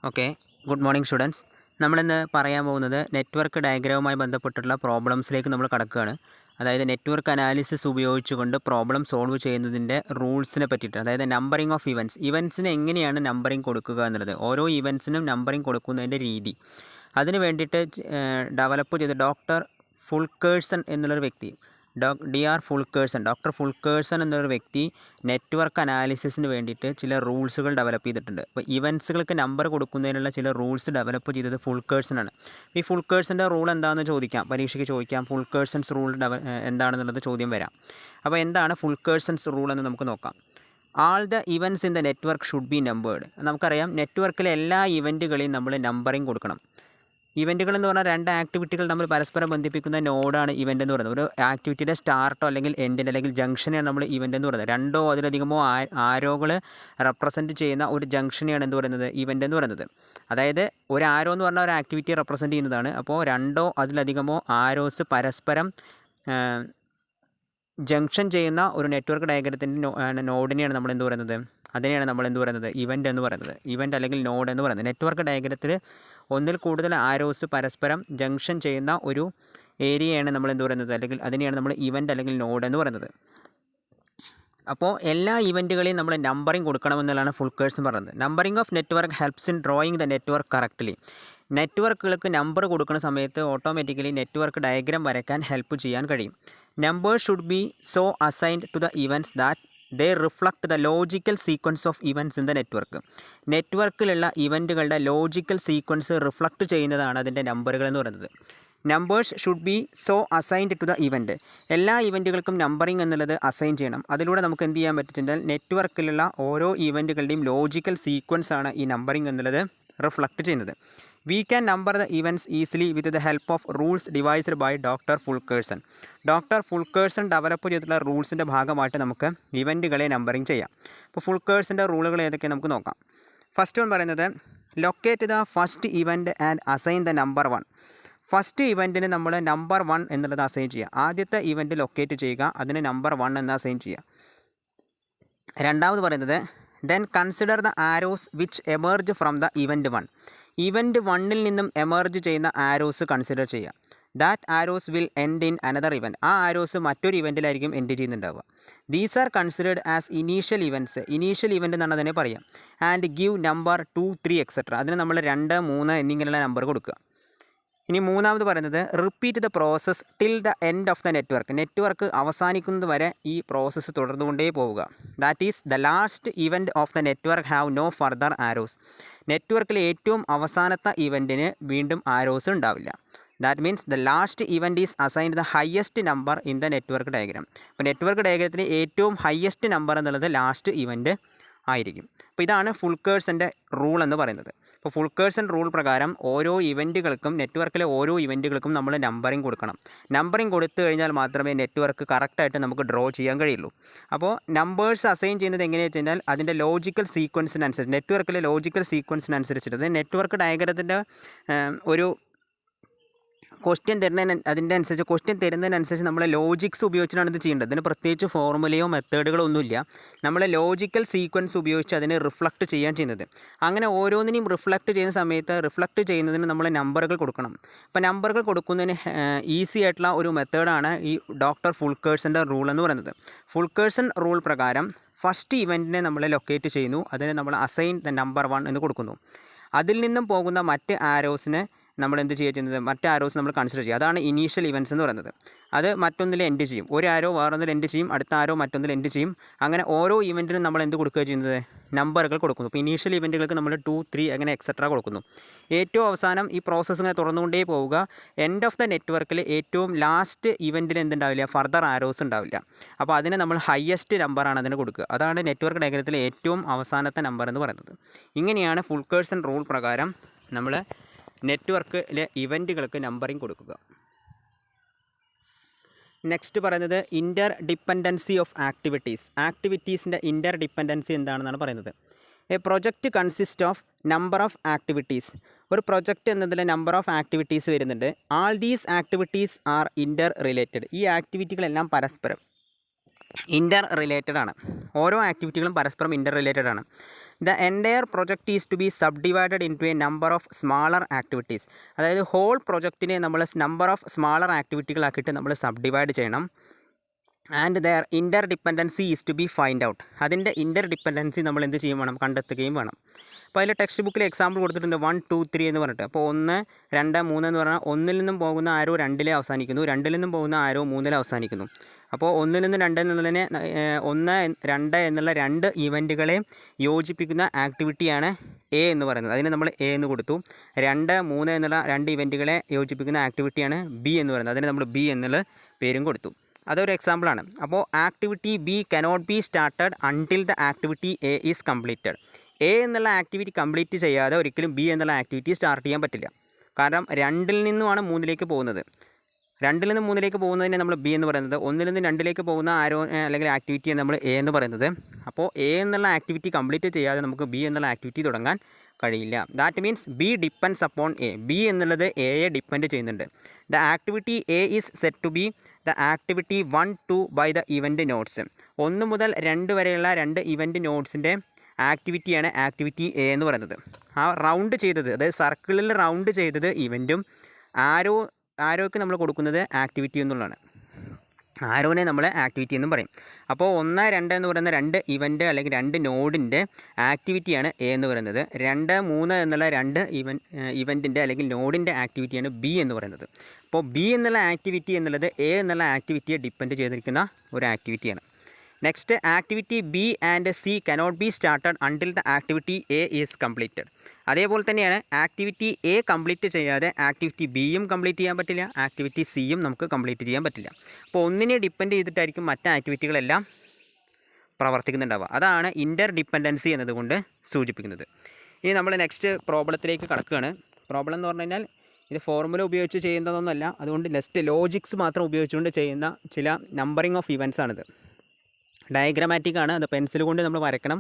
Okay, good morning students. നമ്മളിന്ന് പറയാൻ പോകുന്നത് നെറ്റ്വർക്ക് ഡയഗ്രാമുമായി ബന്ധപ്പെട്ടുള്ള പ്രോബ്ലംസിലേക്ക് നമ്മൾ കടക്കുകയാണ്. അതായത് നെറ്റ്വർക്ക് അനാലിസിസ് ഉപയോഗിച്ചുകൊണ്ട് പ്രോബ്ലം സോൾവ് ചെയ്യുന്നതിൻ്റെ റൂൾസിനെ പറ്റിയിട്ട്, അതായത് നമ്പറിംഗ് ഓഫ് ഇവൻറ്റ്സിന് എങ്ങനെയാണ് നമ്പറിംഗ് കൊടുക്കുക എന്നുള്ളത്, ഓരോ ഇവൻറ്റ്സിനും നമ്പറിംഗ് കൊടുക്കുന്നതിൻ്റെ രീതി. അതിന് വേണ്ടിയിട്ട് ഡെവലപ്പ് ചെയ്ത ഡോക്ടർ ഫുൾക്കേഴ്സൺ എന്നുള്ളൊരു വ്യക്തി, ഡോക്ടർ ഫുൾക്കേഴ്സൺ എന്നൊരു വ്യക്തി നെറ്റ്വർക്ക് അനാലിസിസിന് വേണ്ടിയിട്ട് ചില റൂൾസുകൾ ഡെവലപ്പ് ചെയ്തിട്ടുണ്ട്. അപ്പോൾ ഇവൻറ്റ്സുകൾക്ക് നമ്പർ കൊടുക്കുന്നതിനുള്ള ചില റൂൾസ് ഡെവലപ്പ് ചെയ്തത് ഫുൾക്കേഴ്സണാണ്. ഈ ഫുൾക്കേഴ്സൻ്റെ റൂൾ എന്താണെന്ന് ചോദിക്കാം, പരീക്ഷയ്ക്ക് ചോദിക്കാം. ഫുൾക്കേഴ്സൺസ് റൂൾ എന്താണെന്നുള്ളത് ചോദ്യം വരാം. അപ്പോൾ എന്താണ് ഫുൾക്കേഴ്സൺസ് റൂൾ എന്ന് നമുക്ക് നോക്കാം. All the events in the network should be numbered. നമുക്കറിയാം, നെറ്റ്വർക്കിലെ എല്ലാ ഇവൻറ്റുകളെയും നമ്മൾ നമ്പറിങ് കൊടുക്കണം. ഇവൻറ്റുകൾ എന്ന് പറഞ്ഞാൽ രണ്ട് ആക്ടിവിറ്റികൾ നമ്മൾ പരസ്പരം ബന്ധിപ്പിക്കുന്ന നോഡാണ് ഇവൻ്റ് എന്ന് പറയുന്നത്. ഒരു ആക്ടിവിറ്റിയുടെ സ്റ്റാർട്ടോ അല്ലെങ്കിൽ എൻഡിൻ്റെ അല്ലെങ്കിൽ ജംഗ്ഷനെയാണ് നമ്മൾ ഇവൻ്റ് എന്ന് പറയുന്നത്. രണ്ടോ അതിലധികമോ ആരോകൾ റെപ്രസെൻറ്റ് ചെയ്യുന്ന ഒരു ജംഗ്ഷനെയാണ് എന്ത് പറയുന്നത്, ഇവൻ്റ് എന്ന് പറയുന്നത്. അതായത് ഒരു ആരോ എന്ന് പറഞ്ഞാൽ ഒരു ആക്ടിവിറ്റിയെ റെപ്രസെൻറ്റ് ചെയ്യുന്നതാണ്. അപ്പോൾ രണ്ടോ അതിലധികമോ ആരോസ് പരസ്പരം ജംഗ്ഷൻ ചെയ്യുന്ന ഒരു നെറ്റ്വർക്ക് ഡയഗ്രത്തിൻ്റെ നോഡിനെയാണ് നമ്മൾ എന്ത് പറയുന്നത്, അതിനെയാണ് നമ്മൾ എന്ത് പറയുന്നത്, ഇവൻ്റ് എന്ന് പറയുന്നത്. ഇവൻ്റ് അല്ലെങ്കിൽ നോഡ് എന്ന് പറയുന്നത് നെറ്റ്വർക്ക് ഡയഗ്രത്തിൽ ഒന്നിൽ കൂടുതൽ ആരോസ് പരസ്പരം ജംഗ്ഷൻ ചെയ്യുന്ന ഒരു ഏരിയയാണ് നമ്മൾ എന്ത് പറയുന്നത്, അല്ലെങ്കിൽ അതിനെയാണ് നമ്മൾ ഇവൻ്റ് അല്ലെങ്കിൽ നോഡ് എന്ന് പറയുന്നത്. അപ്പോൾ എല്ലാ ഇവൻറ്റുകളെയും നമ്മൾ നമ്പറിംഗ് കൊടുക്കണമെന്നുള്ളതാണ് ഫുൾക്കേഴ്സൺ പറയുന്നത്. Numbering of network helps in drawing the network correctly. നെറ്റ്വർക്കുകൾക്ക് നമ്പർ കൊടുക്കുന്ന സമയത്ത് ഓട്ടോമാറ്റിക്കലി നെറ്റ്വർക്ക് ഡയഗ്രാം വരയ്ക്കാൻ ഹെൽപ്പ് ചെയ്യാൻ കഴിയും. Numbers should be so assigned to the events that they reflect the logical sequence of events in the network. നെറ്റ്വർക്കിലുള്ള ഇവൻറ്റുകളുടെ logical sequence reflect ചെയ്യുന്നതാണ് അതിൻ്റെ നമ്പറുകൾ എന്ന് പറയുന്നത്. Numbers should be so assigned to the event. എല്ലാ ഇവൻറ്റുകൾക്കും നമ്പറിംഗ് എന്നുള്ളത് അസൈൻ ചെയ്യണം. അതിലൂടെ നമുക്ക് എന്ത് ചെയ്യാൻ പറ്റുന്നുണ്ടെങ്കിൽ നെറ്റ്വർക്കിലുള്ള ഓരോ ഇവൻറ്റുകളുടെയും ലോജിക്കൽ സീക്വൻസ് ആണ് ഈ നമ്പറിംഗ് എന്നുള്ളത് റിഫ്ലക്റ്റ് ചെയ്യുന്നത്. We can number the events easily with the help of rules devised by doctor Fulkerson. Doctor Fulkerson develop ചെയ്തിട്ടുള്ള റൂൾസിൻ്റെ ഭാഗമായിട്ട് നമുക്ക് ഇവൻറ്റുകളെ നമ്പറിംഗ് ചെയ്യാം. അപ്പോൾ ഫുൾക്കേഴ്സൻ്റെ റൂളുകൾ ഏതൊക്കെ നമുക്ക് നോക്കാം. ഫസ്റ്റ് വൺ പറയുന്നത്, locate the first event and assign the number 1. First ഇവൻറ്റിന് നമ്മൾ നമ്പർ 1 എന്നുള്ളത് അസൈൻ ചെയ്യുക. ആദ്യത്തെ ഇവൻറ്റ് ലൊക്കേറ്റ് ചെയ്യുക, അതിന് നമ്പർ 1 എന്ന് അസൈൻ ചെയ്യുക. രണ്ടാമത് പറയുന്നത്, then consider the arrows which emerge from the event 1. Event 1ൽ നിന്നും എമർജ് ചെയ്യുന്ന ആരോസ് കൺസിഡർ ചെയ്യുക. That arrows will end in another event. ആ ആരോസ് മറ്റൊരു ഇവൻറ്റിലായിരിക്കും എൻഡ് ചെയ്യുന്നുണ്ടാവുക. These are considered as initial events. Initial event എന്നാണ് അതിനെ പറയാം. And give number 2, 3 etcetera. അതിന് നമ്മൾ 2, 3 എന്നിങ്ങനെയുള്ള നമ്പർ കൊടുക്കുക. ഇനി മൂന്നാമത് പറയുന്നത്, repeat the process till the end of the network. Network അവസാനിക്കുന്നത് വരെ ഈ പ്രോസസ്സ് തുടർന്നുകൊണ്ടേ പോവുക. That is the last event of the network have no further arrows. നെറ്റ്വർക്കിലെ ഏറ്റവും അവസാനത്തെ ഇവൻറ്റിന് വീണ്ടും ആരോസ് ഉണ്ടാവില്ല. That means the last event is assigned the highest number in the network diagram. അപ്പോൾ നെറ്റ്വർക്ക് ഡയഗ്രത്തിലെ ഏറ്റവും ഹയസ്റ്റ് നമ്പർ എന്നുള്ളത് ലാസ്റ്റ് ഇവൻറ്റ് ആയിരിക്കും. അപ്പോൾ ഇതാണ് ഫുൾക്കേഴ്സൻ്റെ റൂൾ എന്ന് പറയുന്നത്. അപ്പോൾ ഫുൾക്കേഴ്സൺ റൂൾ പ്രകാരം ഓരോ ഇവൻറ്റുകൾക്കും, നെറ്റ്വർക്കിലെ ഓരോ ഇവൻറ്റുകൾക്കും നമ്മൾ നമ്പറിംഗ് കൊടുക്കണം. നമ്പറിംഗ് കൊടുത്തു കഴിഞ്ഞാൽ മാത്രമേ നെറ്റ്വർക്ക് കറക്റ്റായിട്ട് നമുക്ക് ഡ്രോ ചെയ്യാൻ കഴിയുള്ളൂ. അപ്പോൾ നമ്പേഴ്സ് അസൈൻ ചെയ്യുന്നത് എങ്ങനെയാണെന്ന് വെച്ച് കഴിഞ്ഞാൽ അതിൻ്റെ ലോജിക്കൽ സീക്വൻസിനനുസരിച്ച്, നെറ്റ്വർക്കിലെ ലോജിക്കൽ സീക്വൻസിനനുസരിച്ചിട്ട് നെറ്റ്വർക്ക് ഡയഗ്രത്തിൻ്റെ ഒരു ക്വസ്റ്റ്യൻ തരുന്നതിനനുസരിച്ച് നമ്മൾ ലോജിക്സ് ഉപയോഗിച്ചിട്ടാണ് ഇത് ചെയ്യേണ്ടത്. ഇതിന് പ്രത്യേകിച്ച് ഫോർമുലയോ മെത്തേഡുകളോ ഒന്നുമില്ല. നമ്മൾ ലോജിക്കൽ സീക്വൻസ് ഉപയോഗിച്ച് അതിനെ റിഫ്ലക്റ്റ് ചെയ്യാൻ ചെയ്യുന്നത്. അങ്ങനെ ഓരോന്നിനെയും റിഫ്ലക്റ്റ് ചെയ്യുന്ന സമയത്ത് റിഫ്ലക്റ്റ് ചെയ്യുന്നതിന് നമ്മൾ നമ്പറുകൾ കൊടുക്കണം. അപ്പോൾ നമ്പറുകൾ കൊടുക്കുന്നതിന് ഈസി ആയിട്ടുള്ള ഒരു മെത്തേഡാണ് ഈ ഡോക്ടർ ഫുൾക്കേഴ്സൻ്റെ റൂൾ എന്ന് പറയുന്നത്. ഫുൾക്കേഴ്സൺ റൂൾ പ്രകാരം ഫസ്റ്റ് ഇവൻറ്റിനെ നമ്മൾ ലൊക്കേറ്റ് ചെയ്യുന്നു, അതിന് നമ്മൾ അസൈൻ ദ നമ്പർ 1 എന്ന് കൊടുക്കുന്നു. അതിൽ നിന്നും പോകുന്ന മറ്റ് ആരോസിനെ നമ്മൾ എന്ത് ചെയ്യുന്നത്, മറ്റ് ആരോസ് നമ്മൾ കൺസിഡർ ചെയ്യും. അതാണ് ഇനീഷ്യൽ ഇവൻറ്റ്സ് എന്ന് പറയുന്നത്. അത് മറ്റൊന്നിൽ എൻഡ് ചെയ്യും. ഒരു ആരോ വേറൊന്നിൽ എൻഡ് ചെയ്യും, അടുത്ത ആരോ മറ്റൊന്നിൽ എൻഡ് ചെയ്യും. അങ്ങനെ ഓരോ ഇവൻറ്റിനും നമ്മൾ എന്ത് കൊടുക്കുക ചെയ്യുന്നത്, നമ്പറുകൾ കൊടുക്കുന്നു. ഇപ്പോൾ ഇനീഷ്യൽ ഇവൻറ്റുകൾക്ക് നമ്മൾ 2, 3 അങ്ങനെ എക്സെട്ര കൊടുക്കുന്നു. ഏറ്റവും അവസാനം ഈ പ്രോസസ്സ് ഇങ്ങനെ തുറന്നുകൊണ്ടേ പോവുക. എൻഡ് ഓഫ് ദ നെറ്റ്വർക്കിൽ ഏറ്റവും ലാസ്റ്റ് ഇവൻറ്റിൽ എന്തുണ്ടാവില്ല, ഫർദർ ആരോസ് ഉണ്ടാവില്ല. അപ്പോൾ അതിന് നമ്മൾ ഹയസ്റ്റ് നമ്പറാണ് അതിന് കൊടുക്കുക. അതാണ് നെറ്റ്വർക്ക് ഡയഗ്രത്തിലെ ഏറ്റവും അവസാനത്തെ നമ്പർ എന്ന് പറയുന്നത്. ഇങ്ങനെയാണ് ഫുൾക്കേഴ്സൺ റൂൾ പ്രകാരം നമ്മൾ നെറ്റ്വർക്കിലെ ഇവൻറ്റുകൾക്ക് നമ്പറിംഗ് കൊടുക്കുക. നെക്സ്റ്റ് പറയുന്നത് ഇൻ്റർ ഡിപ്പെൻഡൻസി ഓഫ് ആക്ടിവിറ്റീസ്. ആക്ടിവിറ്റീസിൻ്റെ ഇൻ്റർ ഡിപ്പെൻഡൻസി എന്താണെന്നാണ് പറയുന്നത്. A project consist of number of activities. ഒരു പ്രൊജക്റ്റ് എന്നതിൽ നമ്പർ ഓഫ് ആക്ടിവിറ്റീസ് വരുന്നുണ്ട്. All these activities are interrelated. ഈ ആക്ടിവിറ്റികളെല്ലാം പരസ്പരം ഇൻ്റർ റിലേറ്റഡ് ആണ്. ഓരോ ആക്ടിവിറ്റികളും പരസ്പരം ഇൻ്റർ റിലേറ്റഡ് ആണ്. The entire project is to be subdivided into a number of smaller activities. അതായത് ഹോൾ പ്രൊജക്റ്റിനെ നമ്മൾ നമ്പർ ഓഫ് സ്മാളർ ആക്ടിവിറ്റികളാക്കിയിട്ട് നമ്മൾ സബ് ഡിവൈഡ് ചെയ്യണം. And there interdependency is to be find out. അതിൻ്റെ ഇൻ്റർ dependency നമ്മൾ എന്ത് ചെയ്യും വേണം, കണ്ടെത്തുകയും വേണം. അപ്പോൾ അതിൽ ടെക്സ്റ്റ് ബുക്കിൽ എക്സാമ്പിൾ കൊടുത്തിട്ടുണ്ട് 1 2 3 എന്ന് പറഞ്ഞിട്ട്. അപ്പോൾ 1 2 3 എന്ന് പറഞ്ഞാൽ 1-ൽ നിന്നും പോകുന്ന ആരോ 2-ൽ അവസാനിക്കുന്നു, 2-ൽ നിന്നും പോകുന്ന ആരോ 3-ൽ അവസാനിക്കുന്നു. അപ്പോൾ 1-ൽ നിന്ന് 2 എന്നുള്ളതിനെ 1 2 എന്നുള്ള 2 ഇവൻറ്റുകളെ യോജിപ്പിക്കുന്ന ആക്ടിവിറ്റിയാണ് എ എന്ന് പറയുന്നത്. അതിന് നമ്മൾ എ എന്ന് കൊടുത്തു. 2 3 എന്നുള്ള 2 ഇവൻറ്റുകളെ യോജിപ്പിക്കുന്ന ആക്ടിവിറ്റിയാണ് ബി എന്ന് പറയുന്നത്. അതിന് നമ്മൾ ബി എന്നുള്ള പേരും കൊടുത്തു. അതൊരു എക്സാമ്പിളാണ്. അപ്പോൾ activity B cannot be started until the activity A is completed. A എന്നുള്ള ആക്ടിവിറ്റി കംപ്ലീറ്റ് ചെയ്യാതെ ഒരിക്കലും ബി എന്നുള്ള ആക്ടിവിറ്റി സ്റ്റാർട്ട് ചെയ്യാൻ പറ്റില്ല. കാരണം 2-ൽ നിന്നുമാണ് 3-ലേക്ക് പോകുന്നത്. 2-ൽ നിന്ന് 3-ലേക്ക് പോകുന്നതിനെ നമ്മൾ ബി എന്ന് പറയുന്നത്. 1-ൽ നിന്ന് 2-ലേക്ക് പോകുന്ന ആരോ അല്ലെങ്കിൽ ആക്ടിവിറ്റിയാണ് നമ്മൾ എ എന്ന് പറയുന്നത്. അപ്പോൾ എ എന്നുള്ള ആക്ടിവിറ്റി കംപ്ലീറ്റ് ചെയ്യാതെ നമുക്ക് ബി എന്നുള്ള ആക്ടിവിറ്റി തുടങ്ങാൻ കഴിയില്ല. That means B depends upon A. B എന്നുള്ളത് എയെ ഡിപ്പെൻഡ് ചെയ്യുന്നുണ്ട്. The activity A is set to be the activity 1 2 by the event nodes. 1 മുതൽ 2 വരെയുള്ള 2 ഇവൻറ്റ് നോട്ട്സിൻ്റെ ആക്ടിവിറ്റിയാണ് ആക്ടിവിറ്റി എ എന്ന് പറയുന്നത്. ആ റൗണ്ട് ചെയ്തത്, അതായത് സർക്കിളിൽ റൗണ്ട് ചെയ്തത് ഇവൻറ്റും ആരോയ്ക്ക് നമ്മൾ കൊടുക്കുന്നത് ആക്ടിവിറ്റി എന്നുള്ളതാണ്. ആരോനെ നമ്മൾ ആക്ടിവിറ്റി എന്നും പറയും. അപ്പോൾ 1 2 എന്ന് പറയുന്ന 2 ഇവൻറ്റ് അല്ലെങ്കിൽ 2 നോഡിൻ്റെ ആക്ടിവിറ്റിയാണ് എ എന്ന് പറയുന്നത്. 2 3 എന്നുള്ള 2 ഇവൻറ്റിൻ്റെ അല്ലെങ്കിൽ നോഡിൻ്റെ ആക്ടിവിറ്റിയാണ് ബി എന്ന് പറയുന്നത്. അപ്പോൾ ബി എന്നുള്ള ആക്ടിവിറ്റി എന്നുള്ളത് എ എന്നുള്ള ആക്ടിവിറ്റിയെ ഡിപ്പെൻഡ് ചെയ്തിരിക്കുന്ന ഒരു ആക്ടിവിറ്റിയാണ്. Next, activity B and C cannot be started until the activity A is completed. അതേപോലെ തന്നെയാണ് ആക്ടിവിറ്റി എ കംപ്ലീറ്റ് ചെയ്യാതെ ആക്ടിവിറ്റി ബിയും കംപ്ലീറ്റ് ചെയ്യാൻ പറ്റില്ല, ആക്ടിവിറ്റി സിയും നമുക്ക് കംപ്ലീറ്റ് ചെയ്യാൻ പറ്റില്ല. അപ്പോൾ ഒന്നിനെ ഡിപ്പെൻഡ് ചെയ്തിട്ടായിരിക്കും മറ്റ് ആക്ടിവിറ്റികളെല്ലാം പ്രവർത്തിക്കുന്നുണ്ടാവുക. അതാണ് ഇൻ്റർ ഡിപ്പെൻഡൻസി എന്നതുകൊണ്ട് സൂചിപ്പിക്കുന്നത്. ഇനി നമ്മൾ നെക്സ്റ്റ് പ്രോബ്ലത്തിലേക്ക് കടക്കുകയാണ്. പ്രോബ്ലം എന്ന് പറഞ്ഞു കഴിഞ്ഞാൽ ഇത് ഫോർമുല ഉപയോഗിച്ച് ചെയ്യുന്നതൊന്നുമല്ല, അതുകൊണ്ട് നെക്സ്റ്റ് ലോജിക്സ് മാത്രം ഉപയോഗിച്ചുകൊണ്ട് ചെയ്യുന്ന ചില നമ്പറിംഗ് ഓഫ് ഇവൻറ്റ്സ് ആണിത്. ഡയഗ്രമാറ്റിക് ആണ്, അത് പെൻസിൽ കൊണ്ട് നമ്മൾ വരയ്ക്കണം.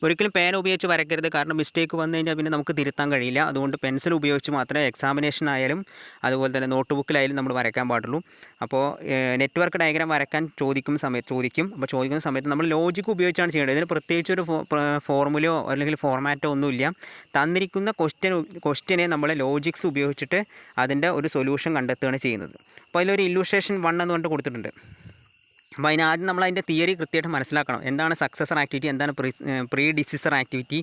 ഒരിക്കലും പേന ഉപയോഗിച്ച് വരയ്ക്കരുത്, കാരണം മിസ്റ്റേക്ക് വന്നു കഴിഞ്ഞാൽ പിന്നെ നമുക്ക് തിരുത്താൻ കഴിയില്ല. അതുകൊണ്ട് പെൻസിൽ ഉപയോഗിച്ച് മാത്രമേ എക്സാമിനേഷൻ ആയാലും അതുപോലെ തന്നെ നോട്ട് ബുക്കിലായാലും നമ്മൾ വരയ്ക്കാൻ പാടുള്ളൂ. അപ്പോൾ നെറ്റ്വർക്ക് ഡയഗ്രാം വരയ്ക്കാൻ ചോദിക്കും. അപ്പോൾ ചോദിക്കുന്ന സമയത്ത് നമ്മൾ ലോജിക്ക് ഉപയോഗിച്ചാണ് ചെയ്യേണ്ടത്. ഇതിന് പ്രത്യേകിച്ച് ഒരു ഫോർമുലയോ അല്ലെങ്കിൽ ഫോർമാറ്റോ ഒന്നുമില്ല. തന്നിരിക്കുന്ന ക്വസ്റ്റ്യനെ നമ്മൾ ലോജിക്സ് ഉപയോഗിച്ചിട്ട് അതിൻ്റെ ഒരു സൊല്യൂഷൻ കണ്ടെത്തുകയാണ് ചെയ്യുന്നത്. അപ്പോൾ അതിലൊരു ഇല്ലുസ്ട്രേഷൻ 1 എന്ന് പറഞ്ഞിട്ട് കൊടുത്തിട്ടുണ്ട്. അപ്പോൾ അതിനാദ്യം നമ്മൾ അതിൻ്റെ തിയറി കൃത്യമായിട്ട് മനസ്സിലാക്കണം. എന്താണ് സക്സസർ ആക്ടിവിറ്റി, എന്താണ് പ്രീ ഡിസിസർ ആക്ടിവിറ്റി,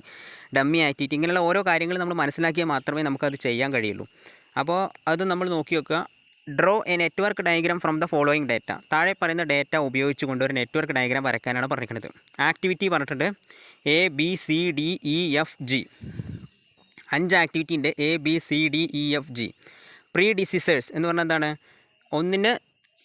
ഡമ്മി ആക്ടിവിറ്റി, ഇങ്ങനെയുള്ള ഓരോ കാര്യങ്ങൾ നമ്മൾ മനസ്സിലാക്കിയാൽ മാത്രമേ നമുക്കത് ചെയ്യാൻ കഴിയുള്ളൂ. അപ്പോൾ അത് നമ്മൾ നോക്കി വെക്കുക. Draw a network diagram from the following data. താഴെ പറയുന്ന ഡേറ്റ ഉപയോഗിച്ചുകൊണ്ട് ഒരു നെറ്റ്വർക്ക് ഡയഗ്രാം വരയ്ക്കാനാണ് പറഞ്ഞിരിക്കുന്നത്. ആക്ടിവിറ്റി പറഞ്ഞിട്ടുണ്ട് A B C D E F G. 5 activity ഉണ്ട്, A B C D E F G. Predecessors എന്ന് പറഞ്ഞാൽ എന്താണ്, ഒന്നിന്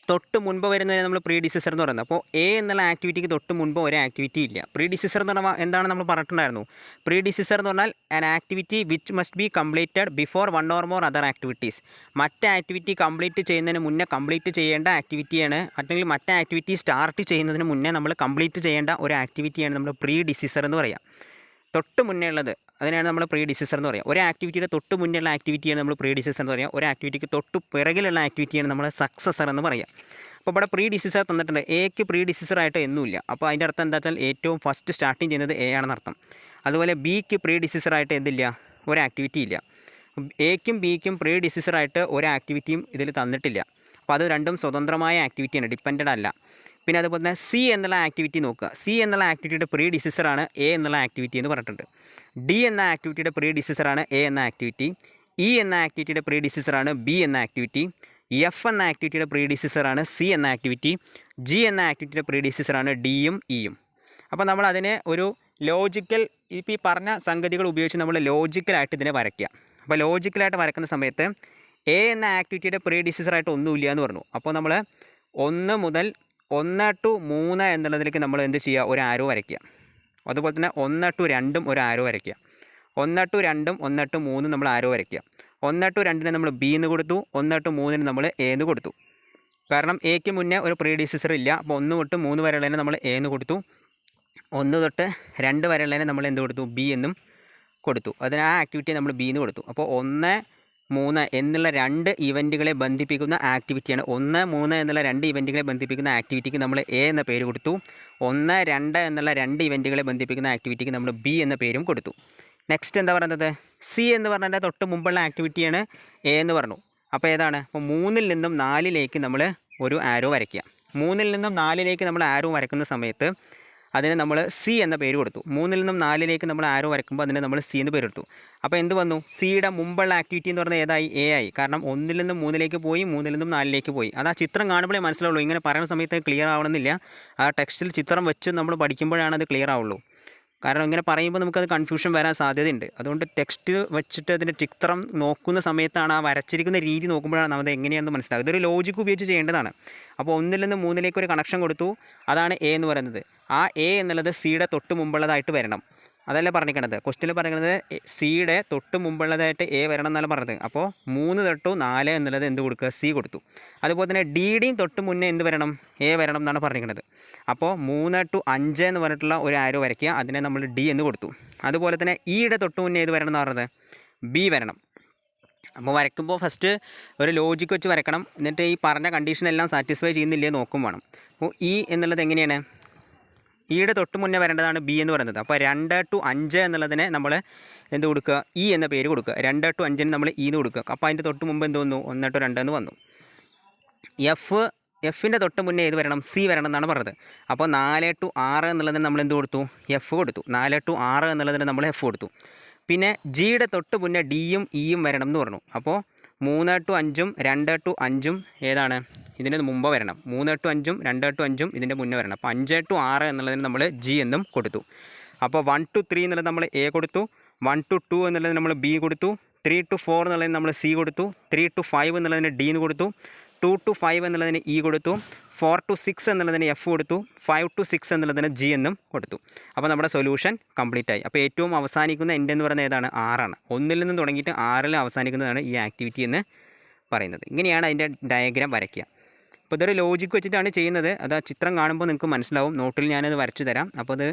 തൊട്ട് മുൻപ് വരുന്നതിന് നമ്മൾ പ്രീ ഡിസിസർ എന്ന് പറയുന്നത്. അപ്പോൾ എ എന്നുള്ള ആക്ടിവിറ്റിക്ക് തൊട്ട് മുൻപ് ഒരു ആക്ടിവിറ്റി ഇല്ല. പ്രീ ഡിസിസർ എന്ന് പറഞ്ഞാൽ എന്താണ് നമ്മൾ പറഞ്ഞിട്ടുണ്ടായിരുന്നു. പ്രീ ഡിസിസർ എന്ന് പറഞ്ഞാൽ an activity which must be completed before 1 or more other activities. മറ്റ് ആക്ടിവിറ്റി കംപ്ലീറ്റ് ചെയ്യുന്നതിന് മുന്നേ കംപ്ലീറ്റ് ചെയ്യേണ്ട ആക്ടിവിറ്റിയാണ്, അല്ലെങ്കിൽ മറ്റ് ആക്ടിവിറ്റി സ്റ്റാർട്ട് ചെയ്യുന്നതിന് മുന്നേ നമ്മൾ കംപ്ലീറ്റ് ചെയ്യേണ്ട ഒരു ആക്ടിവിറ്റിയാണ് നമ്മൾ പ്രീ ഡിസിസർ എന്ന് പറയുക. തൊട്ട് മുന്നേ ഉള്ളത് അതിനാണ് നമ്മൾ പ്രീ ഡിസിസർ എന്ന് പറയുക. ഒരു ആക്ടിവിറ്റിയുടെ തൊട്ട് മുന്നേയുള്ള ആക്ടിവിറ്റിയാണ് നമ്മൾ പ്രീ ഡിസിസർ എന്ന് പറയുക. ഒരു ആക്ടിവിറ്റിക്ക് തൊട്ട് പിറകിലുള്ള ആക്ടിവിറ്റിയാണ് നമ്മൾ സക്സസർ എന്ന് പറയുക. അപ്പോൾ ഇവിടെ പ്രീ ഡിസിസർ തന്നിട്ടുണ്ട്. എക്ക് പ്രീ ഡിസിസറായിട്ട് ഒന്നുമില്ല. അപ്പോൾ അതിൻ്റെ അർത്ഥം എന്താ വെച്ചാൽ ഏറ്റവും ഫസ്റ്റ് സ്റ്റാർട്ടിങ് ചെയ്യുന്നത് എ ആണെന്ന് അർത്ഥം. അതുപോലെ ബിക്ക് പ്രീ ഡിസിസറായിട്ട് എന്തില്ല, ഒരു ആക്ടിവിറ്റി ഇല്ല. എക്കും ബിക്കും പ്രീ ഡിസിസറായിട്ട് ഒരു ആക്ടിവിറ്റിയും ഇതിൽ തന്നിട്ടില്ല. അപ്പോൾ അത് രണ്ടും സ്വതന്ത്രമായ ആക്ടിവിറ്റിയാണ്, ഡിപ്പെൻഡൻ്റ് അല്ല. പിന്നെ അതുപോലെ തന്നെ സി എന്നുള്ള ആക്ടിവിറ്റി നോക്കുക. സി എന്നുള്ള ആക്ടിവിറ്റിയുടെ പ്രീ ഡിസിസറാണ് എ എന്നുള്ള ആക്ടിവിറ്റി എന്ന് പറഞ്ഞിട്ടുണ്ട്. ഡി എന്ന ആക്ടിവിറ്റിയുടെ പ്രീ ഡിസിസറാണ് എ എന്ന ആക്ടിവിറ്റി. ഇ എന്ന ആക്ടിവിറ്റിയുടെ പ്രീ ഡിസിസറാണ് ബി എന്ന ആക്ടിവിറ്റി. എഫ് എന്ന ആക്ടിവിറ്റിയുടെ പ്രീ ഡിസിസറാണ് സി എന്ന ആക്ടിവിറ്റി. ജി എന്ന ആക്ടിവിറ്റിയുടെ പ്രീ ഡിസിസറാണ് ഡിയും ഇയും. അപ്പോൾ നമ്മൾ അതിനെ ഒരു ലോജിക്കൽ, ഇപ്പോൾ ഈ പറഞ്ഞ സംഗതികൾ ഉപയോഗിച്ച് നമ്മൾ ലോജിക്കലായിട്ട് ഇതിനെ വരയ്ക്കുക. അപ്പോൾ ലോജിക്കലായിട്ട് വരയ്ക്കുന്ന സമയത്ത് എ എന്ന ആക്ടിവിറ്റിയുടെ പ്രീ ഡിസിസറായിട്ട് ഒന്നുമില്ല എന്ന് പറഞ്ഞു. അപ്പോൾ നമ്മൾ 1 മുതൽ 1 to 3 എന്നുള്ളതിലേക്ക് നമ്മൾ എന്ത് ചെയ്യുക, ഒരു ആരോ വരയ്ക്കുക. അതുപോലെ തന്നെ 1 to 2 ഒരു ആരോ വരയ്ക്കുക. 1 to 2 1 to 3 നമ്മൾ ആരോ വരയ്ക്കുക. 1 to 2 നമ്മൾ ബി എന്ന് കൊടുത്തു, 1 to 3 നമ്മൾ എ എന്ന് കൊടുത്തു. കാരണം എക്ക് മുന്നേ ഒരു പ്രീ ഡിസിസർ ഇല്ല. അപ്പോൾ 1 തൊട്ട് 3 വരെയുള്ളതിനെ നമ്മൾ എ എന്ന് കൊടുത്തു. 1 തൊട്ട് 2 വരെയുള്ളതിനെ നമ്മൾ എന്ത് കൊടുത്തു, ബി എന്നും കൊടുത്തു. അതിന് ആ ആക്ടിവിറ്റി നമ്മൾ ബി എന്ന് കൊടുത്തു. അപ്പോൾ 1 3 എന്നുള്ള 2 ഇവൻറ്റുകളെ ബന്ധിപ്പിക്കുന്ന ആക്ടിവിറ്റിയാണ്. 1, 3 എന്നുള്ള 2 ഇവൻറ്റുകളെ ബന്ധിപ്പിക്കുന്ന ആക്ടിവിറ്റിക്ക് നമ്മൾ എ എന്ന പേര് കൊടുത്തു. 1, 2 എന്നുള്ള 2 ഇവൻറ്റുകളെ ബന്ധിപ്പിക്കുന്ന ആക്ടിവിറ്റിക്ക് നമ്മൾ ബി എന്ന പേരും കൊടുത്തു. നെക്സ്റ്റ് എന്താ പറയുന്നത്, സി എന്ന് പറഞ്ഞതിൻ്റെ തൊട്ട് മുമ്പുള്ള ആക്ടിവിറ്റിയാണ് എ എന്ന് പറഞ്ഞു. അപ്പോൾ ഏതാണ്, അപ്പോൾ 3ൽ നിന്നും 4ലേക്ക് നമ്മൾ ഒരു ആരോ വരയ്ക്കുക. 3ൽ നിന്നും 4ലേക്ക് നമ്മൾ ആരോ വരയ്ക്കുന്ന സമയത്ത് അതിന് നമ്മൾ സി എന്ന പേര് കൊടുത്തു. 3ൽ നിന്നും 4ലേക്ക് നമ്മൾ ആരോ വരയ്ക്കുമ്പോൾ അതിന് നമ്മൾ സി എന്ന് പേര് കൊടുത്തു. അപ്പോൾ എന്ത് വന്നു, സിയുടെ മുമ്പുള്ള ആക്ടിവിറ്റി എന്ന് പറഞ്ഞാൽ ഏതായി, എ ആയി. കാരണം 1ൽ നിന്നും 3ലേക്ക് പോയി, 3ൽ നിന്നും 4ലേക്ക് പോയി. അത് ആ ചിത്രം കാണുമ്പോഴേ മനസ്സിലാവുള്ളൂ. ഇങ്ങനെ പറയുന്ന സമയത്ത് ക്ലിയർ ആവണമെന്നില്ല. ആ ടെക്സ്റ്റിൽ ചിത്രം വെച്ച് നമ്മൾ പഠിക്കുമ്പോഴാണ് അത് ക്ലിയർ ആവുള്ളൂ. കാരണം ഇങ്ങനെ പറയുമ്പോൾ നമുക്കത് കൺഫ്യൂഷൻ വരാൻ സാധ്യതയുണ്ട്. അതുകൊണ്ട് ടെക്സ്റ്റ് വെച്ചിട്ട് അതിൻ്റെ ചിത്രം നോക്കുന്ന സമയത്താണ്, ആ വരച്ചിരിക്കുന്ന രീതി നോക്കുമ്പോഴാണ് നമുക്ക് എങ്ങനെയാണെന്ന് മനസ്സിലാകും. ഇതൊരു ലോജിക്ക് ഉപയോഗിച്ച് ചെയ്യേണ്ടതാണ്. അപ്പോൾ 1ൽ നിന്ന് 3ലേക്ക് ഒരു കണക്ഷൻ കൊടുത്തു, അതാണ് എ എന്ന് പറയുന്നത്. ആ എ എന്നുള്ളത് സിയുടെ തൊട്ട് മുമ്പുള്ളതായിട്ട് വരണം. അതല്ലേ പറഞ്ഞിരിക്കണത്, ക്വസ്റ്റ്യനിൽ പറയുന്നത് സിയുടെ തൊട്ട് മുമ്പുള്ളതായിട്ട് എ വരണം എന്നല്ല പറഞ്ഞത്. അപ്പോൾ 3 തൊട്ട് 4 എന്നുള്ളത് എന്ത് കൊടുക്കുക, സി കൊടുത്തു. അതുപോലെ തന്നെ ഡിയുടെയും തൊട്ട് മുന്നേ എന്ത് വരണം, എ വരണം എന്നാണ് പറഞ്ഞിരിക്കുന്നത്. അപ്പോൾ 3 to 5 എന്ന് പറഞ്ഞിട്ടുള്ള ഒരു ആരോ വരയ്ക്കുക, അതിനെ നമ്മൾ ഡി എന്ന് കൊടുത്തു. അതുപോലെ തന്നെ ഇയുടെ തൊട്ട് മുന്നേ ഏത് വരണം എന്ന് പറഞ്ഞത്, ബി വരണം. അപ്പോൾ വരയ്ക്കുമ്പോൾ ഫസ്റ്റ് ഒരു ലോജിക്ക് വെച്ച് വരക്കണം. എന്നിട്ട് ഈ പറഞ്ഞ കണ്ടീഷനെല്ലാം സാറ്റിസ്ഫൈ ചെയ്യുന്നില്ലേ നോക്കും വേണം. അപ്പോൾ ഇ എന്നുള്ളത് എങ്ങനെയാണ്, ഇയുടെ തൊട്ട് മുന്നേ വരേണ്ടതാണ് ബി എന്ന് പറയുന്നത്. അപ്പോൾ 2 to 5 എന്നുള്ളതിനെ നമ്മൾ എന്ത് കൊടുക്കുക, ഇ എന്ന പേര് കൊടുക്കുക. 2 to 5 നമ്മൾ ഇ എന്ന് കൊടുക്കുക. അപ്പോൾ അതിൻ്റെ തൊട്ട് മുമ്പ് എന്ത് വന്നു, 1 to 2 എന്ന് വന്നു. എഫിൻ്റെ തൊട്ട് മുന്നേ ഏത് വരണം, സി വരണം എന്നാണ് പറഞ്ഞത്. അപ്പോൾ 4 to 6 എന്നുള്ളതിന് നമ്മൾ എന്ത് കൊടുത്തു, എഫ് കൊടുത്തു. 4 to 6 എന്നുള്ളതിന് നമ്മൾ എഫ് കൊടുത്തു. പിന്നെ ജിയുടെ തൊട്ട് മുന്നേ ഡിയും ഇയും വരണം എന്ന് പറഞ്ഞു. അപ്പോൾ 3 to 5ഉം 2 to 5ഉം ഏതാണ്, ഇതിന് മുമ്പ് വരണം. 3 to 5ഉം 2 to 5ഉം ഇതിൻ്റെ മുന്നേ വരണം. അപ്പോൾ 5 to 6 എന്നുള്ളതിന് നമ്മൾ ജി എന്നും കൊടുത്തു. അപ്പോൾ 1 to 3 എന്നുള്ളത് നമ്മൾ എ കൊടുത്തു. 1 to 2 എന്നുള്ളത് നമ്മൾ ബി കൊടുത്തു. 3 to 4 എന്നുള്ളതിന് നമ്മൾ സി കൊടുത്തു. 3 to 5 എന്നുള്ളതിന് ഡി എന്ന് കൊടുത്തു. 2 to 5 എന്നുള്ളതിന് ഇ കൊടുത്തു. 4 to 6 എന്നുള്ളതിന് എഫ് കൊടുത്തു. 5 to 6 എന്നുള്ളതിന് ജി എന്നും കൊടുത്തു. അപ്പോൾ നമ്മുടെ സൊല്യൂഷൻ കംപ്ലീറ്റ് ആയി. അപ്പോൾ ഏറ്റവും അവസാനിക്കുന്ന എൻഡ് എന്ന് പറയുന്നത് ഏതാണ്, 6ആണ്. 1ൽ നിന്ന് തുടങ്ങിയിട്ട് 6ൽ അവസാനിക്കുന്നതാണ് ഈ ആക്ടിവിറ്റി എന്ന് പറയുന്നത്. ഇങ്ങനെയാണ് അതിൻ്റെ ഡയഗ്രാം വരയ്ക്കുക. അപ്പോൾ ഇതൊരു ലോജിക്ക് വെച്ചിട്ടാണ് ചെയ്യുന്നത്. അത് ആ ചിത്രം കാണുമ്പോൾ നിങ്ങൾക്ക് മനസ്സിലാവും. നോട്ടിൽ ഞാനത് വരച്ചു തരാം, അപ്പോൾ അത്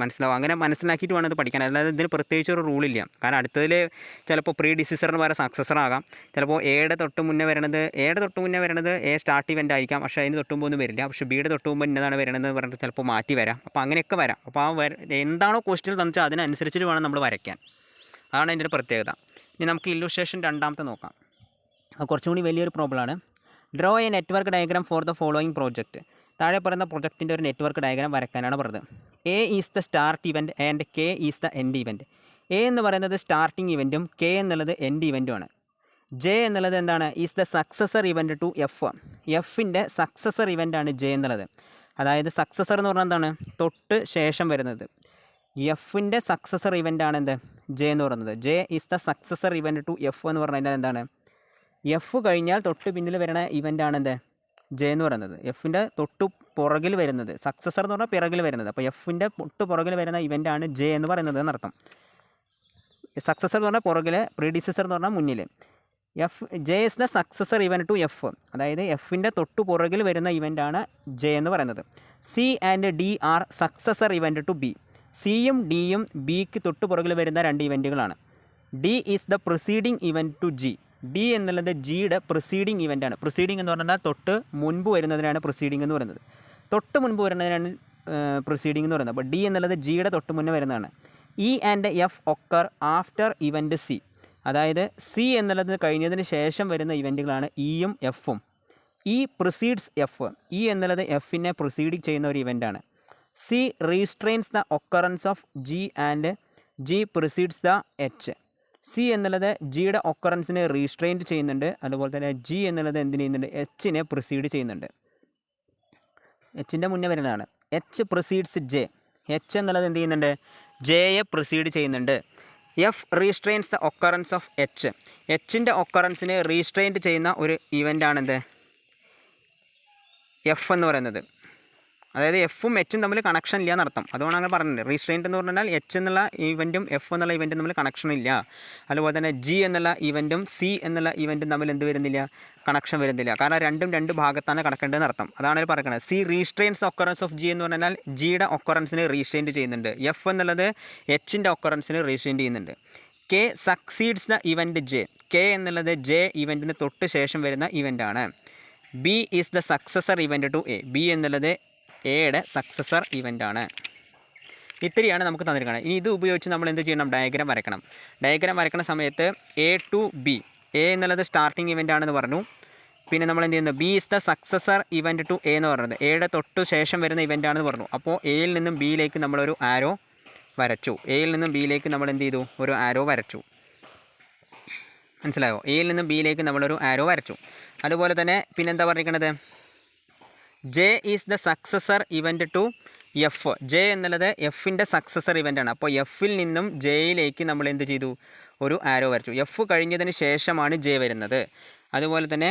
മനസ്സിലാവും. അങ്ങനെ മനസ്സിലാക്കിയിട്ട് വേണം അത് പഠിക്കാൻ. അല്ലാതെ ഇതിന് പ്രത്യേകിച്ച് ഒരു റൂളില്ല. കാരണം അടുത്തതിൽ ചിലപ്പോൾ പ്രീ ഡിസിസറിന് വരെ സക്സസർ ആകാം. ചിലപ്പോൾ എയുടെ തൊട്ട് മുന്നേ വരണത് എ സ്റ്റാർട്ട് ഇവൻ്റ് ആയിരിക്കാം, പക്ഷേ അതിന് തൊട്ട് മുമ്പ് ഒന്നും വരില്ല. പക്ഷേ ബിയുടെ തൊട്ട് മുമ്പ് ഇന്നതാണ് വരണമെന്ന് പറഞ്ഞിട്ട് ചിലപ്പോൾ മാറ്റി വരാം. അപ്പോൾ അങ്ങനെയൊക്കെ വരാം. അപ്പോൾ ആ എന്താണോ ക്വസ്റ്റ്യൻ തന്നിച്ചാൽ അതിനനുസരിച്ചിട്ട് വേണം നമ്മൾ വരയ്ക്കാൻ. അതാണ് അതിൻ്റെ ഒരു പ്രത്യേകത. ഇനി നമുക്ക് ഇല്ലുസ്ട്രേഷൻ രണ്ടാമത്തെ നോക്കാം. അത് കുറച്ചും കൂടി വലിയൊരു പ്രോബ്ലമാണ്. Draw a network diagram for the following project. താഴെ പറയുന്ന പ്രൊജക്റ്റിൻ്റെ ഒരു നെറ്റ്വർക്ക് ഡയഗ്രാം വരയ്ക്കാനാണ് പറഞ്ഞത്. A is the start event and K is the end event. A എന്ന് പറയുന്നത് സ്റ്റാർട്ടിംഗ് ഇവൻറ്റും കെ എന്നുള്ളത് എൻഡ് ഇവൻറ്റുമാണ്. ജെ എന്നുള്ളത് എന്താണ്, is the successor event to F. എഫിൻ്റെ സക്സസർ ഇവൻ്റാണ് ജെ എന്നുള്ളത്. അതായത് സക്സസർ എന്ന് പറഞ്ഞാൽ എന്താണ്, തൊട്ട് ശേഷം വരുന്നത്. എഫിൻ്റെ സക്സസർ ഇവൻ്റാണ് എന്ത്, ജെ എന്ന് പറയുന്നത്. J is the successor event to F എന്ന് പറഞ്ഞു കഴിഞ്ഞാൽ എന്താണ്, എഫ് കഴിഞ്ഞാൽ തൊട്ട് പിന്നിൽ വരുന്ന ഇവൻ്റാണ് എന്ത്, ജെ എന്ന് പറയുന്നത്. എഫിൻ്റെ തൊട്ട് പുറകിൽ വരുന്നത്, സക്സസർ എന്ന് പറഞ്ഞാൽ പിറകിൽ വരുന്നത്. അപ്പോൾ എഫിൻ്റെ തൊട്ട് പുറകിൽ വരുന്ന ഇവൻ്റാണ് ജെ എന്ന് പറയുന്നത് എന്നർത്ഥം. സക്സസർ എന്ന് പറഞ്ഞാൽ പുറകിൽ, പ്രീഡിസസർ എന്ന് പറഞ്ഞാൽ മുന്നിൽ. J is the successor event to F. അതായത് എഫിൻ്റെ തൊട്ട് പുറകിൽ വരുന്ന ഇവൻ്റാണ് ജെ എന്ന് പറയുന്നത്. C and D are successor event to B. സിയും ഡിയും ബിക്ക് തൊട്ട് പുറകിൽ വരുന്ന രണ്ട് ഇവൻറ്റുകളാണ്. D is the preceding event to G. D എന്നുള്ളത് ജിയുടെ പ്രിസീഡിങ് ഇവൻ്റാണ്. പ്രിസീഡിങ് എന്ന് പറഞ്ഞാൽ തൊട്ട് മുൻപ് വരുന്നതിനാണ് പ്രിസീഡിങ് എന്ന് പറയുന്നത്. തൊട്ട് മുൻപ് വരുന്നതിനാണ് പ്രിസീഡിങ് എന്ന് പറയുന്നത്. അപ്പോൾ ഡി എന്നുള്ളത് ജിയുടെ തൊട്ട് മുന്നേ വരുന്നതാണ്. E and F occur after event C. അതായത് സി എന്നുള്ളത് കഴിഞ്ഞതിന് ശേഷം വരുന്ന ഇവൻറ്റുകളാണ് ഇയും എഫും. E precedes F. ഇ എന്നുള്ളത് എഫിനെ പ്രിസീഡ് ചെയ്യുന്ന ഒരു ഇവൻ്റാണ്. C restrains the occurrence of G and G precedes the H. C എന്നുള്ളത് ജിയുടെ ഒക്കറൻസിനെ റീസ്ട്രെയിൻറ്റ് ചെയ്യുന്നുണ്ട്. അതുപോലെ തന്നെ ജി എന്നുള്ളത് എന്തിന് ചെയ്യുന്നുണ്ട്, എച്ചിനെ പ്രിസീഡ് ചെയ്യുന്നുണ്ട്. എച്ചിൻ്റെ മുന്നേ വരുന്നതാണ്. H precedes J. എച്ച് എന്നുള്ളത് എന്ത് ചെയ്യുന്നുണ്ട്, ജെയെ പ്രിസീഡ് ചെയ്യുന്നുണ്ട്. F restrains the occurrence of H. എച്ചിൻ്റെ ഒക്കറൻസിനെ റീസ്ട്രെയിൻറ്റ് ചെയ്യുന്ന ഒരു ഇവൻ്റാണെന്ത്, എഫ് എന്ന് പറയുന്നത്. അതായത് എഫും എച്ചും തമ്മിൽ കണക്ഷൻ ഇല്ല എന്നർത്ഥം. അതുകൊണ്ട് അങ്ങനെ പറഞ്ഞത്. റീസ്ട്രെയിൻറ്റ് എന്ന് പറഞ്ഞാൽ എച്ച് എന്നുള്ള ഇവൻറ്റും എഫ് എന്നുള്ള ഇവൻറ്റും തമ്മിൽ കണക്ഷൻ ഇല്ല. അതുപോലെ തന്നെ ജി എന്നുള്ള ഇവൻറ്റും സി എന്നുള്ള ഇവൻറ്റും തമ്മിൽ എന്ത് വരുന്നില്ല, കണക്ഷൻ വരുന്നില്ല. കാരണം രണ്ടും രണ്ട് ഭാഗത്താണ് കിടക്കേണ്ടതെന്ന് അർത്ഥം. അതാണ് അവർ പറയുന്നത്. C restrains occurrence of G എന്ന് പറഞ്ഞാൽ ജിയുടെ ഒക്കറൻസിനെ റീസ്ട്രെയിൻറ്റ് ചെയ്യുന്നുണ്ട്. എഫ് എന്നുള്ളത് എച്ചിൻ്റെ ഒക്കറൻസിനെ റീസ്ട്രെയിൻറ്റ് ചെയ്യുന്നുണ്ട്. K succeeds the event J. K എന്നുള്ളത് ജെ ഇവൻറ്റിന് തൊട്ട് ശേഷം വരുന്ന ഇവൻ്റാണ്. B is the successor event to A. B എന്നുള്ളത് എയുടെ സക്സസർ ഇവൻ്റാണ്. ഇത്രയാണ് നമുക്ക് തന്നിരിക്കുന്നത്. ഇനി ഇത് ഉപയോഗിച്ച് നമ്മൾ എന്ത് ചെയ്യണം? ഡയഗ്രാം വരയ്ക്കണം. ഡയഗ്രാം വരയ്ക്കുന്ന സമയത്ത് എ ടു ബി. എ എന്നുള്ളത് സ്റ്റാർട്ടിങ് ഇവൻ്റ് ആണെന്ന് പറഞ്ഞു. പിന്നെ നമ്മൾ എന്ത് ചെയ്യുന്നു? B is the successor event to A എന്ന് പറയുന്നത് എയുടെ തൊട്ട് ശേഷം വരുന്ന ഇവൻ്റ് ആണെന്ന് പറഞ്ഞു. അപ്പോൾ എയിൽ നിന്നും ബിയിലേക്ക് നമ്മളൊരു ആരോ വരച്ചു. എയിൽ നിന്നും ബിയിലേക്ക് നമ്മൾ എന്ത് ചെയ്തു? ഒരു ആരോ വരച്ചു. മനസ്സിലായോ? എയിൽ നിന്നും ബിയിലേക്ക് നമ്മളൊരു ആരോ വരച്ചു. അതുപോലെ തന്നെ പിന്നെന്താ പറഞ്ഞിരിക്കുന്നത്? J is the successor event to F. J എന്നുള്ളത് എഫിൻ്റെ സക്സസർ ഇവൻ്റാണ്. അപ്പോൾ എഫിൽ നിന്നും ജെയിലേക്ക് നമ്മൾ എന്ത് ചെയ്തു? ഒരു ആരോ വരച്ചു. എഫ് കഴിഞ്ഞതിന് ശേഷമാണ് ജെ വരുന്നത്. അതുപോലെ തന്നെ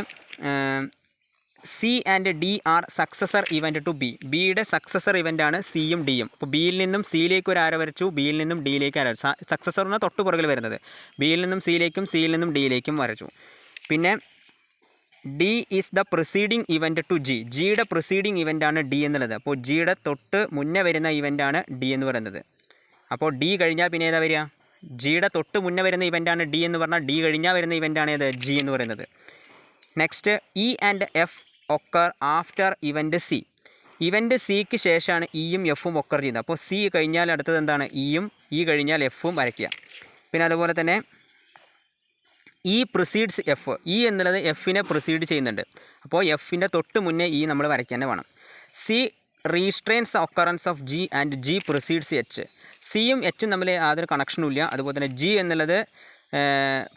C and D are successor event to B. ബിയുടെ സക്സസർ ഇവൻ്റാണ് സിയും ഡിയും. അപ്പോൾ ബിയിൽ നിന്നും സിയിലേക്ക് ഒരു ആരോ വരച്ചു, ബിയിൽ നിന്നും ഡിയിലേക്ക് ആരോ. സക്സസറിന് തൊട്ട് പുറകിൽ വരുന്നത് ബിയിൽ നിന്നും സിയിലേക്കും സിയിൽ നിന്നും ഡിയിലേക്കും വരച്ചു. പിന്നെ D is the preceding event to G. ജിയുടെ പ്രിസീഡിങ് ഇവൻ്റാണ് ഡി എന്നുള്ളത്. അപ്പോൾ ജിയുടെ തൊട്ട് മുന്നേ വരുന്ന ഇവൻ്റാണ് ഡി എന്ന് പറയുന്നത്. അപ്പോൾ ഡി കഴിഞ്ഞാൽ പിന്നെ ഏതാ വരിക? ജിയുടെ തൊട്ട് മുന്നേ വരുന്ന ഇവൻ്റാണ് ഡി എന്ന് പറഞ്ഞാൽ ഡി കഴിഞ്ഞാൽ വരുന്ന ഇവൻ്റാണ് ഏത്? ജി എന്ന് പറയുന്നത്. Next E and F occur after event C. Event സിക്ക് ശേഷമാണ് ഇയും എഫും ഒക്കർ ചെയ്യുന്നത്. അപ്പോൾ സി കഴിഞ്ഞാൽ അടുത്തത് എന്താണ്? ഇയും, ഇ കഴിഞ്ഞാൽ എഫും വരയ്ക്കുക. പിന്നെ അതുപോലെ തന്നെ ഇ പ്രിസീഡ്സ് എഫ്. ഇ എന്നുള്ളത് എഫിനെ പ്രിസീഡ് ചെയ്യുന്നുണ്ട്. അപ്പോൾ എഫിൻ്റെ തൊട്ട് മുന്നേ ഇ നമ്മൾ വരയ്ക്കാൻ വേണം. C restrains occurrence of G and G precedes H. സിയും എച്ചും തമ്മിൽ യാതൊരു കണക്ഷനും ഇല്ല. അതുപോലെ തന്നെ ജി എന്നുള്ളത്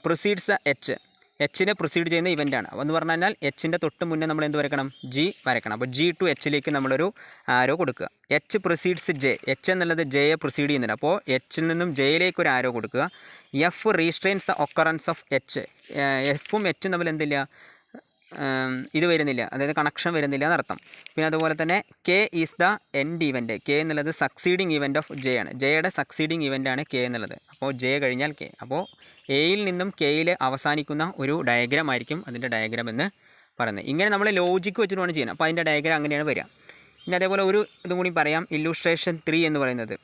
പ്രിസീഡ്സ് എച്ച്. എച്ചിനെ പ്രിസീഡ് ചെയ്യുന്ന ഇവൻ്റാണ്. എന്ന് പറഞ്ഞു കഴിഞ്ഞാൽ എച്ചിൻ്റെ തൊട്ട് മുന്നേ നമ്മൾ എന്ത് വരയ്ക്കണം? ജി വരയ്ക്കണം. അപ്പോൾ ജി ടു എച്ചിലേക്ക് നമ്മളൊരു ആരോ കൊടുക്കുക. H precedes J. എച്ച് എന്നുള്ളത് ജെയെ പ്രിസീഡ് ചെയ്യുന്നുണ്ട്. അപ്പോൾ എച്ചിൽ നിന്നും ജെയിലേക്ക് ഒരു ആരോ കൊടുക്കുക. F restrains the occurrence of H. എഫും എച്ചും തമ്മിൽ എന്തില്ല? ഇത് വരുന്നില്ല, അതായത് കണക്ഷൻ വരുന്നില്ല എന്നർത്ഥം. പിന്നെ അതുപോലെ തന്നെ K is the end event. K എന്നുള്ളത് സക്സീഡിങ് ഇവൻറ്റ് ഓഫ് ജെ ആണ്. ജെയുടെ സക്സീഡിങ് ഇവൻ്റാണ് കെ എന്നുള്ളത്. അപ്പോൾ ജെ കഴിഞ്ഞാൽ കെ. അപ്പോൾ എയിൽ നിന്നും കെയിൽ അവസാനിക്കുന്ന ഒരു ഡയഗ്രാം ആയിരിക്കും അതിൻ്റെ ഡയഗ്രാം എന്ന് പറയുന്നത്. ഇങ്ങനെ നമ്മൾ ലോജിക്ക് വെച്ചിട്ട് വേണം ചെയ്യാൻ. അപ്പോൾ അതിൻ്റെ ഡയഗ്രാം അങ്ങനെയാണ് വരിക. പിന്നെ അതേപോലെ ഒരു ഇതും കൂടി പറയാം. ഇല്ലുസ്ട്രേഷൻ 3 എന്ന് പറയുന്നത്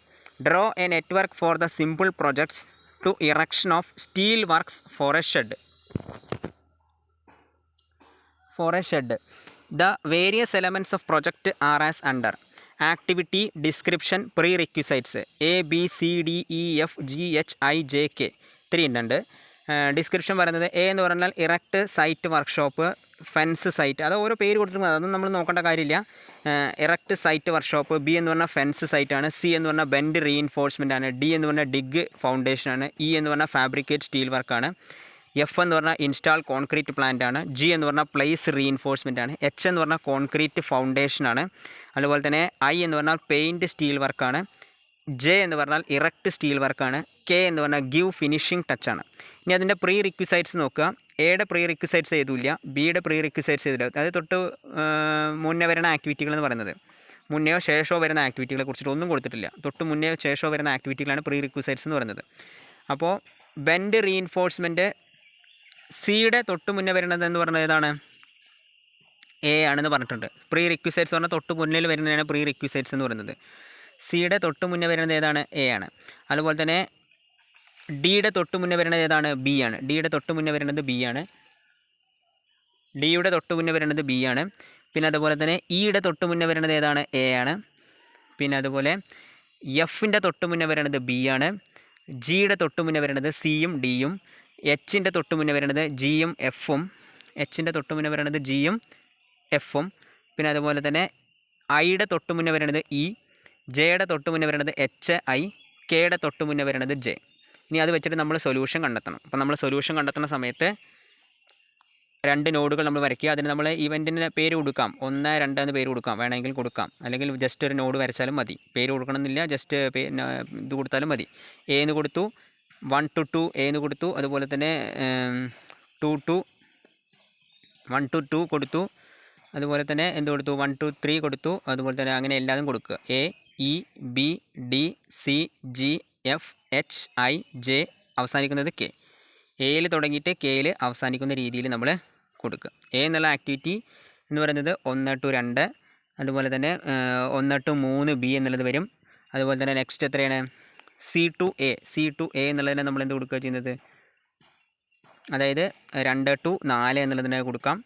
draw a network for the simple projects to erection of steel works for a shed. The various elements of project are as under: activity, description, prerequisites. A, B, C, D, E, F, G, H, I, J, K. 3 ഉണ്ട്. Description പറയുന്നത് A എന്ന് പറഞ്ഞാൽ erect site workshop, fence site. അത് ഓരോ പേര് കൊടുത്തിട്ടുണ്ട്, അതൊന്നും നമ്മൾ നോക്കേണ്ട കാര്യമില്ല. Erect site workshop. ബി എന്ന് പറഞ്ഞാൽ ഫെൻസ് സൈറ്റാണ്. സി എന്ന് പറഞ്ഞാൽ ബെൻഡ് റീഇൻഫോഴ്സ്മെൻ്റ് ആണ്. ഡി എന്ന് പറഞ്ഞാൽ ഡിഗ് ഫൗണ്ടേഷനാണ്. ഇ എന്ന് പറഞ്ഞാൽ ഫാബ്രിക്കേറ്റ് സ്റ്റീൽ വർക്കാണ്. എഫ് എന്ന് പറഞ്ഞാൽ ഇൻസ്റ്റാൾ കോൺക്രീറ്റ് പ്ലാന്റ് ആണ്. ജി എന്ന് പറഞ്ഞാൽ പ്ലേസ് റീഇൻഫോഴ്സ്മെൻ്റ് ആണ്. എച്ച് എന്ന് പറഞ്ഞാൽ കോൺക്രീറ്റ് ഫൗണ്ടേഷനാണ്. അതുപോലെ തന്നെ ഐ എന്ന് പറഞ്ഞാൽ പെയിൻറ്റ് സ്റ്റീൽ വർക്കാണ്. ജെ എന്ന് പറഞ്ഞാൽ ഇറക്റ്റ് സ്റ്റീൽ വർക്കാണ്. കെ എന്ന് പറഞ്ഞാൽ ഗിവ് ഫിനിഷിംഗ് ടച്ചാണ്. ഇനി അതിൻ്റെ പ്രീ റിക്വിസൈറ്റ്സ് നോക്കുക. എയുടെ പ്രീ റിക്വിസൈറ്റ്സ് ചെയ്തില്ല, ബിയുടെ പ്രീ റിക്വിസൈറ്റ്സ് ചെയ്തില്ല. അതായത് തൊട്ട് മുന്നേ വരുന്ന ആക്ടിവിറ്റികൾ എന്ന് പറയുന്നത് മുന്നെയോ ശേഷമോ വരുന്ന ആക്ടിവിറ്റികളെ കുറിച്ചിട്ട് ഒന്നും കൊടുത്തിട്ടില്ല. തൊട്ട് മുന്നെയോ ശേഷമോ വരുന്ന ആക്ടിവിറ്റികളാണ് പ്രീ റിക്വിസൈറ്റ്സ് എന്ന് പറയുന്നത്. അപ്പോൾ ബെൻഡ് റീഇൻഫോഴ്സ്മെൻറ്റ് സിയുടെ തൊട്ട് മുന്നേ വരുന്നത് എന്ന് പറഞ്ഞത് ഏതാണ്? എ ആണെന്ന് പറഞ്ഞിട്ടുണ്ട്. പ്രീ റിക്വിസൈറ്റ്സ് പറഞ്ഞാൽ തൊട്ട് മുന്നിൽ വരുന്നതാണ് പ്രീ റിക്വിസൈറ്റ്സ് എന്ന് പറയുന്നത്. സിയുടെ തൊട്ട് മുന്നേ വരുന്നത് ഏതാണ്? എ ആണ്. അതുപോലെ തന്നെ ഡിയുടെ തൊട്ട് മുന്നേ വരുന്നത് ഏതാണ്? ബി ആണ്. ഡിയുടെ തൊട്ട് മുന്നേ വരുന്നത് ബി ആണ്. ഡിയുടെ തൊട്ട് മുന്നേ വരുന്നത് ബി ആണ്. പിന്നെ അതുപോലെ തന്നെ ഇയുടെ തൊട്ട് മുന്നേ വരുന്നത് ഏതാണ്? എ ആണ്. പിന്നെ അതുപോലെ എഫിൻ്റെ തൊട്ട് മുന്നേ വരുന്നത് ബി ആണ്. ജിയുടെ തൊട്ട് മുന്നേ വരുന്നത് സിയും ഡിയും. എച്ചിൻ്റെ തൊട്ട് മുന്നേ വരുന്നത് ജിയും എഫും. എച്ചിൻ്റെ തൊട്ട് മുന്നേ വരുന്നത് ജിയും എഫും. പിന്നെ അതുപോലെ തന്നെ ഐയുടെ തൊട്ട് മുന്നേ വരുന്നത് ഇ. ജെയുടെ തൊട്ട് മുന്നേ വരുന്നത് എച്ച് ഐ. കെയുടെ തൊട്ട് മുന്നേ വരുന്നത് ജെ. ഇനി അത് വെച്ചിട്ട് നമ്മൾ സൊല്യൂഷൻ കണ്ടെത്തണം. അപ്പോൾ നമ്മൾ സൊല്യൂഷൻ കണ്ടെത്തുന്ന സമയത്ത് 2 നോഡുകൾ നമ്മൾ വരയ്ക്കുക. അതിന് നമ്മൾ ഇവൻറ്റിന് പേര് കൊടുക്കാം. 1, 2 എന്ന് പേര് കൊടുക്കാം, വേണമെങ്കിൽ കൊടുക്കാം. അല്ലെങ്കിൽ ജസ്റ്റ് ഒരു നോഡ് വരച്ചാലും മതി. പേര് കൊടുക്കണമെന്നില്ല, ജസ്റ്റ് ഇത് കൊടുത്താലും മതി. എ എന്ന് കൊടുത്തു, 1 to 2 എ എന്ന് കൊടുത്തു. അതുപോലെ തന്നെ 1 to 2 കൊടുത്തു. അതുപോലെ തന്നെ എന്ത് കൊടുത്തു? 1 to 3 കൊടുത്തു. അതുപോലെ തന്നെ അങ്ങനെ എല്ലാതും കൊടുക്കുക. A, E, B, D, C, G, F, H, I, J, അവസാനിക്കുന്നത് കെ. എയിൽ തുടങ്ങിയിട്ട് കെയിൽ അവസാനിക്കുന്ന രീതിയിൽ നമ്മൾ കൊടുക്കുക. എ എന്നുള്ള ആക്ടിവിറ്റി എന്ന് പറയുന്നത് 1 to 2. അതുപോലെ തന്നെ 1 to 3 ബി എന്നുള്ളത് വരും. അതുപോലെ തന്നെ നെക്സ്റ്റ് എത്രയാണ്? C to A എന്നുള്ളതിനെ നമ്മൾ എന്ത് കൊടുക്കുക ചെയ്യുന്നത്, അതായത് 2 to 4 എന്നുള്ളതിനെ കൊടുക്കാം,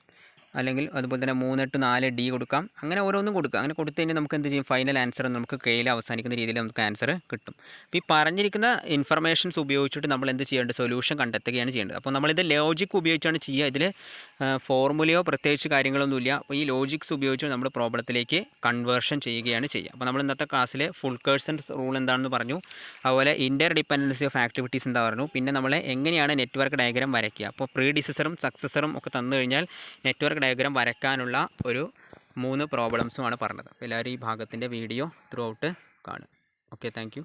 അല്ലെങ്കിൽ അതുപോലെ തന്നെ 3 to 4 D കൊടുക്കാം. അങ്ങനെ ഓരോന്നും കൊടുക്കുക. അങ്ങനെ കൊടുത്തു കഴിഞ്ഞാൽ നമുക്ക് എന്ത് ചെയ്യും, ഫൈനൽ ആൻസർ നമുക്ക് കെയിൽ അവസാനിക്കുന്ന രീതിയിൽ നമുക്ക് ആൻസർ കിട്ടും. അപ്പോൾ ഈ പറഞ്ഞിരിക്കുന്ന ഇൻഫർമേഷൻസ് ഉപയോഗിച്ചിട്ട് നമ്മൾ എന്ത് ചെയ്യേണ്ടത്, സൊല്യൂഷൻ കണ്ടെത്തുകയാണ് ചെയ്യേണ്ടത്. അപ്പോൾ നമ്മളിത് ലോജിക് ഉപയോഗിച്ചാണ് ചെയ്യുക. ഇതിൽ ഫോർമുലയോ പ്രത്യേകിച്ച് കാര്യങ്ങളൊന്നുമില്ല. അപ്പോൾ ഈ ലോജിക്സ് ഉപയോഗിച്ച് നമ്മൾ പ്രോബ്ലത്തിലേക്ക് കൺവേർഷൻ ചെയ്യുകയാണ് ചെയ്യുക. അപ്പോൾ നമ്മൾ ഇന്നത്തെ ക്ലാസ്സിൽ ഫുൾ കേഴ്സൺ റൂൾ എന്താണെന്ന് പറഞ്ഞു, അതുപോലെ ഇൻ്റർ ഡിപ്പെൻഡൻസി ഓഫ് ആക്ടിവിറ്റീസ് എന്താ പറഞ്ഞു, പിന്നെ നമ്മൾ എങ്ങനെയാണ് നെറ്റ്വർക്ക് ഡയഗ്രാം വരയ്ക്കുക. അപ്പോൾ പ്രീഡിസസറും സക്സസറും ഒക്കെ തന്നു കഴിഞ്ഞാൽ നെറ്റ്വർക്ക് ഡയഗ്രാം വരയ്ക്കാനുള്ള ഒരു 3 പ്രോബ്ലംസുമാണ് പറഞ്ഞത്. എല്ലാവരും ഈ ഭാഗത്തിൻ്റെ വീഡിയോ ത്രൂ ഔട്ട് കാണും. Okay, thank you.